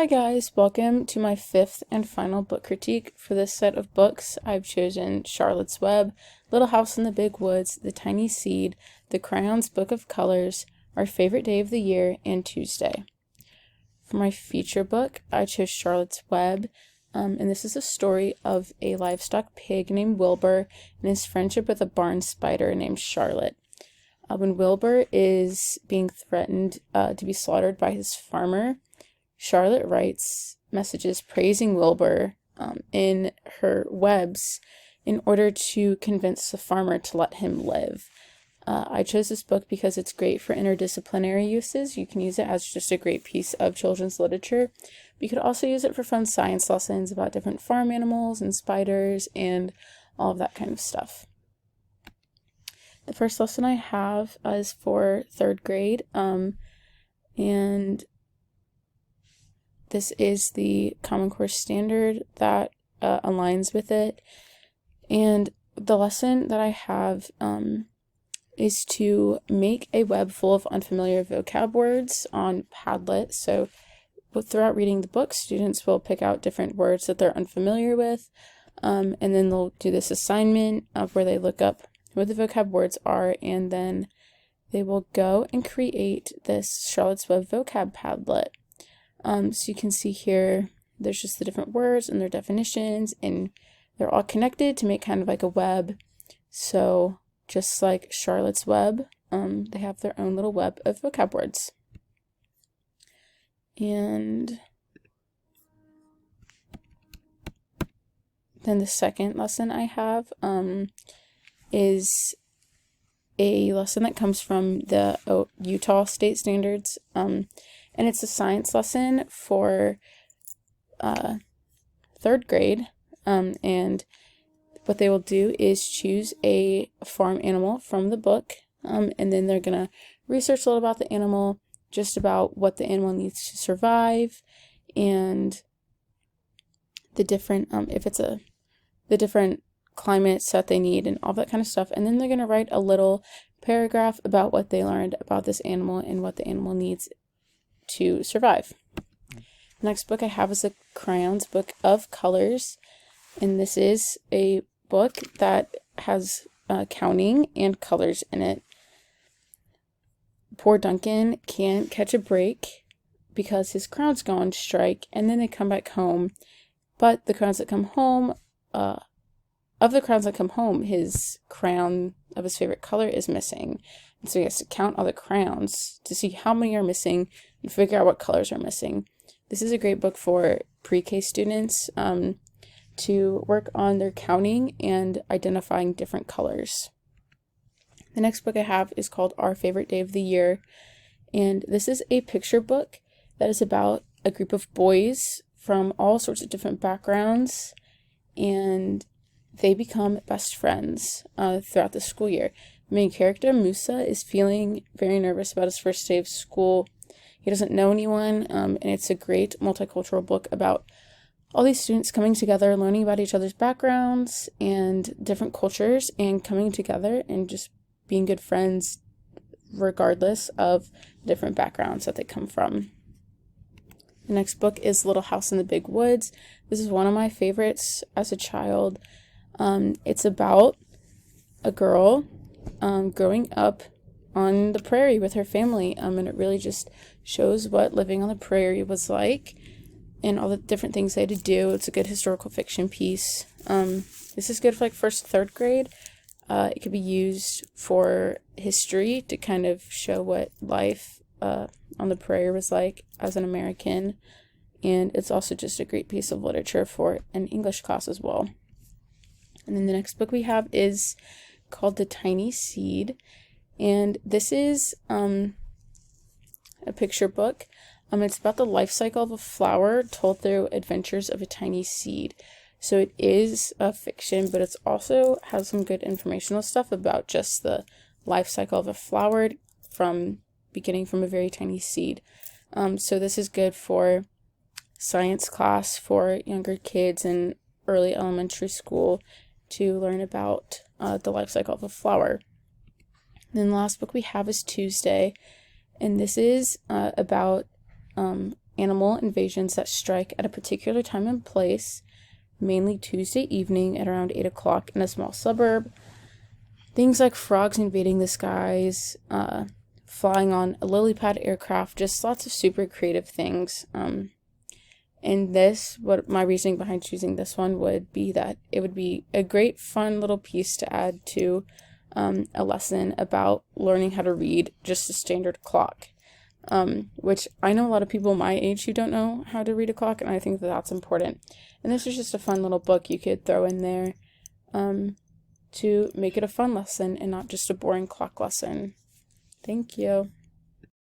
Hi guys, welcome to my fifth and final book critique. For this set of books, I've chosen Charlotte's Web, Little House in the Big Woods, The Tiny Seed, The Crayons Book of Colors, Our Favorite Day of the Year, and Tuesday. For my feature book, I chose Charlotte's Web, and this is a story of a livestock pig named Wilbur and his friendship with a barn spider named Charlotte. When Wilbur is being threatened to be slaughtered by his farmer, Charlotte writes messages praising Wilbur in her webs in order to convince the farmer to let him live. I chose this book because it's great for interdisciplinary uses. You can use it as just a great piece of children's literature. You could also use it for fun science lessons about different farm animals and spiders and all of that kind of stuff. The first lesson I have is for third grade, and this is the Common Core standard that aligns with it. And the lesson that I have is to make a web full of unfamiliar vocab words on Padlet. So throughout reading the book, students will pick out different words that they're unfamiliar with, and then they'll do this assignment where they look up what the vocab words are, and then they will go and create this Charlotte's Web vocab Padlet. So you can see here, there's just the different words and their definitions, and they're all connected to make kind of like a web. So just like Charlotte's Web, they have their own little web of vocab words. And then the second lesson I have is a lesson that comes from the Utah State Standards, and it's a science lesson for third grade, and what they will do is choose a farm animal from the book, and then they're going to research a little about the animal, just about what the animal needs to survive, and the different, the different climates that they need and all that kind of stuff. And then they're going to write a little paragraph about what they learned about this animal and what the animal needs to survive. The next book I have is a Crayons Book of Colors, and this is a book that has counting and colors in it. Poor Duncan can't catch a break because his crowns go on strike, and then they come back home, but the crowns that come home, his crown of his favorite color is missing. And so he has to count all the crowns to see how many are missing and figure out what colors are missing. This is a great book for pre-K students to work on their counting and identifying different colors. The next book I have is called Our Favorite Day of the Year, and this is a picture book that is about a group of boys from all sorts of different backgrounds, and they become best friends throughout the school year. The main character, Musa, is feeling very nervous about his first day of school. He doesn't know anyone, and it's a great multicultural book about all these students coming together, learning about each other's backgrounds and different cultures, and coming together and just being good friends regardless of different backgrounds that they come from. The next book is Little House in the Big Woods. This is one of my favorites as a child. It's about a girl growing up on the prairie with her family, and it really just shows what living on the prairie was like and all the different things they had to do. It's a good historical fiction piece. This is good for like first, third grade. It could be used for history to kind of show what life on the prairie was like as an American, and it's also just a great piece of literature for an English class as well. And then the next book we have is called The Tiny Seed, and this is a picture book. It's about the life cycle of a flower told through adventures of a tiny seed. So it is a fiction, but it's also has some good informational stuff about just the life cycle of a flower from beginning from a very tiny seed. So this is good for science class for younger kids in early elementary school to learn about the life cycle of a flower. And then the last book we have is Tuesday, and this is about animal invasions that strike at a particular time and place, mainly Tuesday evening at around 8 o'clock in a small suburb. Things like frogs invading the skies, flying on a lily pad aircraft, just lots of super creative things. And what my reasoning behind choosing this one would be that it would be a great fun little piece to add to a lesson about learning how to read just a standard clock, which I know a lot of people my age who don't know how to read a clock, and I think that that's important. And this is just a fun little book you could throw in there to make it a fun lesson and not just a boring clock lesson. Thank you.